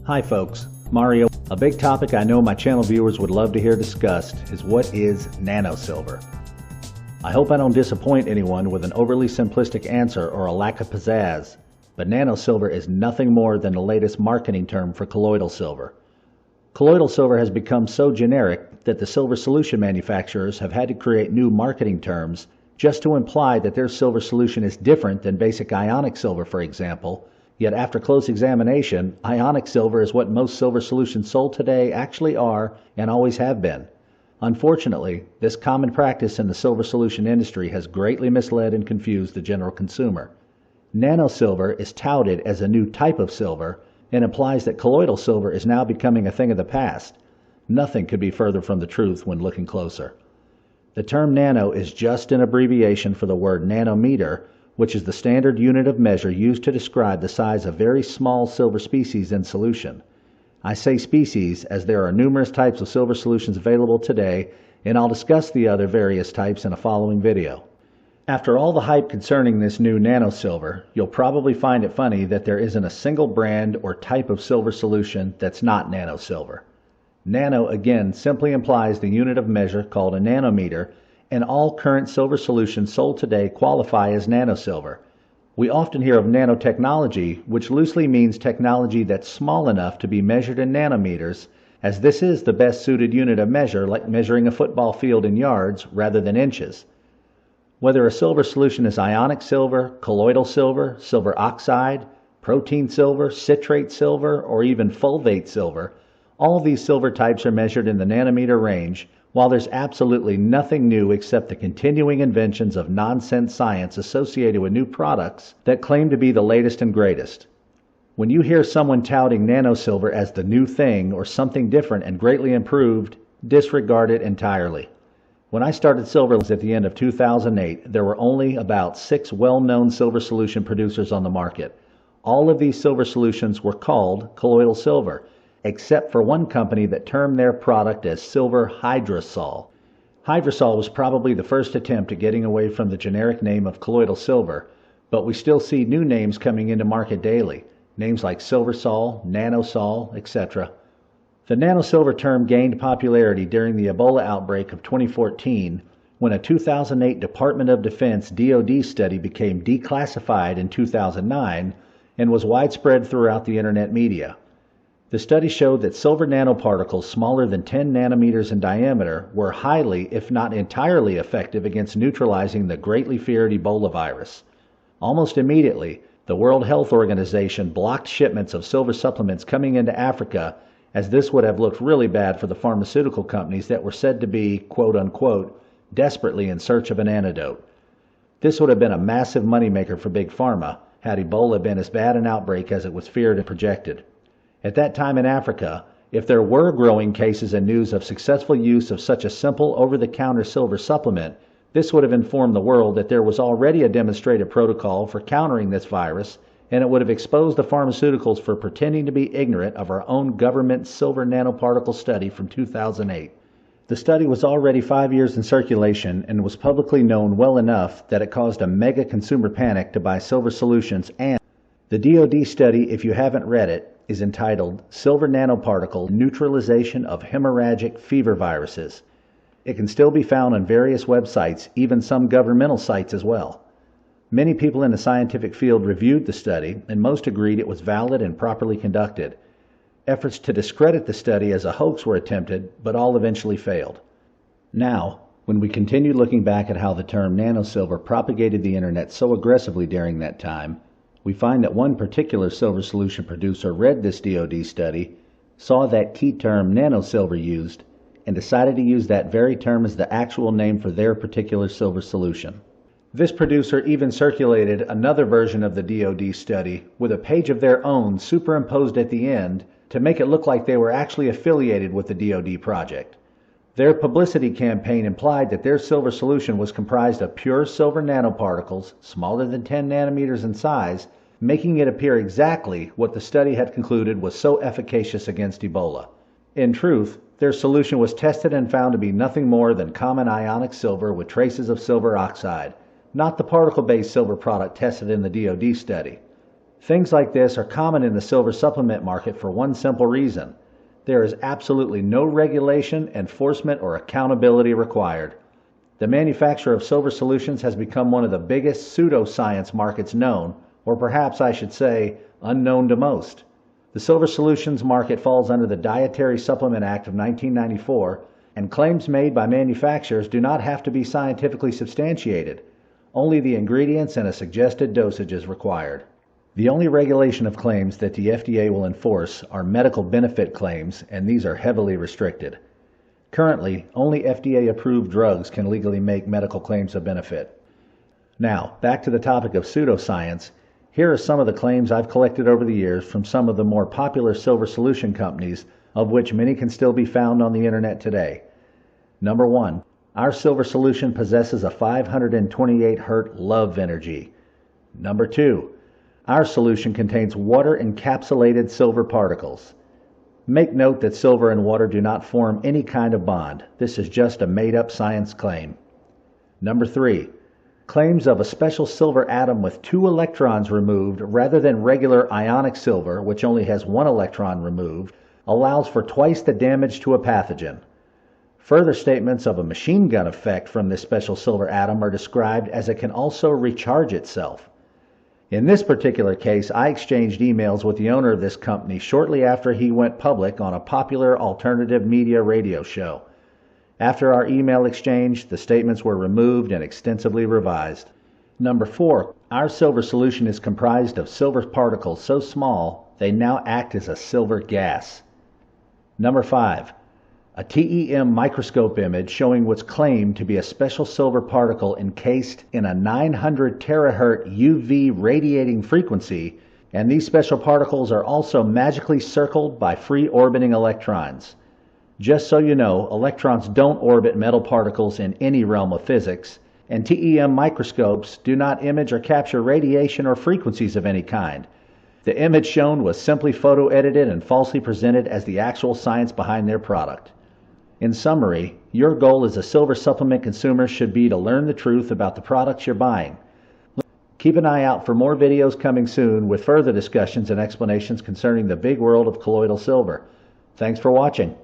Hi folks, Mario. A big topic I know my channel viewers would love to hear discussed is what is nanosilver. I hope I don't disappoint anyone with an overly simplistic answer or a lack of pizzazz, but nanosilver is nothing more than the latest marketing term for colloidal silver. Colloidal silver has become so generic that the silver solution manufacturers have had to create new marketing terms just to imply that their silver solution is different than basic ionic silver, for example. Yet after close examination, ionic silver is what most silver solutions sold today actually are and always have been. Unfortunately, this common practice in the silver solution industry has greatly misled and confused the general consumer. Nanosilver is touted as a new type of silver and implies that colloidal silver is now becoming a thing of the past. Nothing could be further from the truth when looking closer. The term nano is just an abbreviation for the word nanometer, which is the standard unit of measure used to describe the size of very small silver species in solution. I say species as there are numerous types of silver solutions available today, and I'll discuss the other various types in a following video. After all the hype concerning this new nanosilver, you'll probably find it funny that there isn't a single brand or type of silver solution that's not nanosilver. Nano again simply implies the unit of measure called a nanometer, and all current silver solutions sold today qualify as nanosilver. We often hear of nanotechnology, which loosely means technology that's small enough to be measured in nanometers, as this is the best suited unit of measure, like measuring a football field in yards rather than inches. Whether a silver solution is ionic silver, colloidal silver, silver oxide, protein silver, citrate silver, or even fulvate silver, all these silver types are measured in the nanometer range, while there's absolutely nothing new except the continuing inventions of nonsense science associated with new products that claim to be the latest and greatest. When you hear someone touting nanosilver as the new thing or something different and greatly improved, disregard it entirely. When I started silver at the end of 2008, there were only about 6 well-known silver solution producers on the market. All of these silver solutions were called colloidal silver, except for one company that termed their product as silver hydrosol. Hydrosol was probably the first attempt at getting away from the generic name of colloidal silver, but we still see new names coming into market daily, names like silversol, nanosol, etc. The nanosilver term gained popularity during the Ebola outbreak of 2014, when a 2008 Department of Defense DoD study became declassified in 2009 and was widespread throughout the internet media. The study showed that silver nanoparticles smaller than 10 nanometers in diameter were highly, if not entirely, effective against neutralizing the greatly feared Ebola virus. Almost immediately, the World Health Organization blocked shipments of silver supplements coming into Africa, as this would have looked really bad for the pharmaceutical companies that were said to be, quote-unquote, desperately in search of an antidote. This would have been a massive moneymaker for Big Pharma, had Ebola been as bad an outbreak as it was feared and projected. At that time in Africa, if there were growing cases and news of successful use of such a simple over-the-counter silver supplement, this would have informed the world that there was already a demonstrated protocol for countering this virus, and it would have exposed the pharmaceuticals for pretending to be ignorant of our own government silver nanoparticle study from 2008. The study was already 5 years in circulation and was publicly known well enough that it caused a mega consumer panic to buy silver solutions, and the DoD study, if you haven't read it, is entitled Silver Nanoparticle Neutralization of Hemorrhagic Fever Viruses. It can still be found on various websites, even some governmental sites as well. Many people in the scientific field reviewed the study, and most agreed it was valid and properly conducted. Efforts to discredit the study as a hoax were attempted, but all eventually failed. Now, when we continue looking back at how the term nanosilver propagated the internet so aggressively during that time, we find that one particular silver solution producer read this DoD study, saw that key term nanosilver used, and decided to use that very term as the actual name for their particular silver solution. This producer even circulated another version of the DoD study with a page of their own superimposed at the end to make it look like they were actually affiliated with the DoD project. Their publicity campaign implied that their silver solution was comprised of pure silver nanoparticles, smaller than 10 nanometers in size, making it appear exactly what the study had concluded was so efficacious against Ebola. In truth, their solution was tested and found to be nothing more than common ionic silver with traces of silver oxide, not the particle-based silver product tested in the DoD study. Things like this are common in the silver supplement market for one simple reason. There is absolutely no regulation, enforcement, or accountability required. The manufacture of silver solutions has become one of the biggest pseudoscience markets known, or perhaps I should say, unknown to most. The silver solutions market falls under the Dietary Supplement Act of 1994, and claims made by manufacturers do not have to be scientifically substantiated. Only the ingredients and a suggested dosage is required. The only regulation of claims that the FDA will enforce are medical benefit claims, and these are heavily restricted. Currently, only FDA-approved drugs can legally make medical claims of benefit. Now, back to the topic of pseudoscience. Here are some of the claims I've collected over the years from some of the more popular silver solution companies, of which many can still be found on the internet today. Number 1. Our silver solution possesses a 528 Hz love energy. Number 2. Our solution contains water-encapsulated silver particles. Make note that silver and water do not form any kind of bond. This is just a made-up science claim. Number 3. Claims of a special silver atom with 2 electrons removed rather than regular ionic silver, which only has 1 electron removed, allows for twice the damage to a pathogen. Further statements of a machine gun effect from this special silver atom are described as it can also recharge itself. In this particular case, I exchanged emails with the owner of this company shortly after he went public on a popular alternative media radio show. After our email exchange, the statements were removed and extensively revised. Number 4. Our silver solution is comprised of silver particles so small they now act as a silver gas. Number 5. A TEM microscope image showing what's claimed to be a special silver particle encased in a 900 terahertz UV radiating frequency, and these special particles are also magically circled by free orbiting electrons. Just so you know, electrons don't orbit metal particles in any realm of physics, and TEM microscopes do not image or capture radiation or frequencies of any kind. The image shown was simply photo-edited and falsely presented as the actual science behind their product. In summary, your goal as a silver supplement consumer should be to learn the truth about the products you're buying. Keep an eye out for more videos coming soon with further discussions and explanations concerning the big world of colloidal silver. Thanks for watching.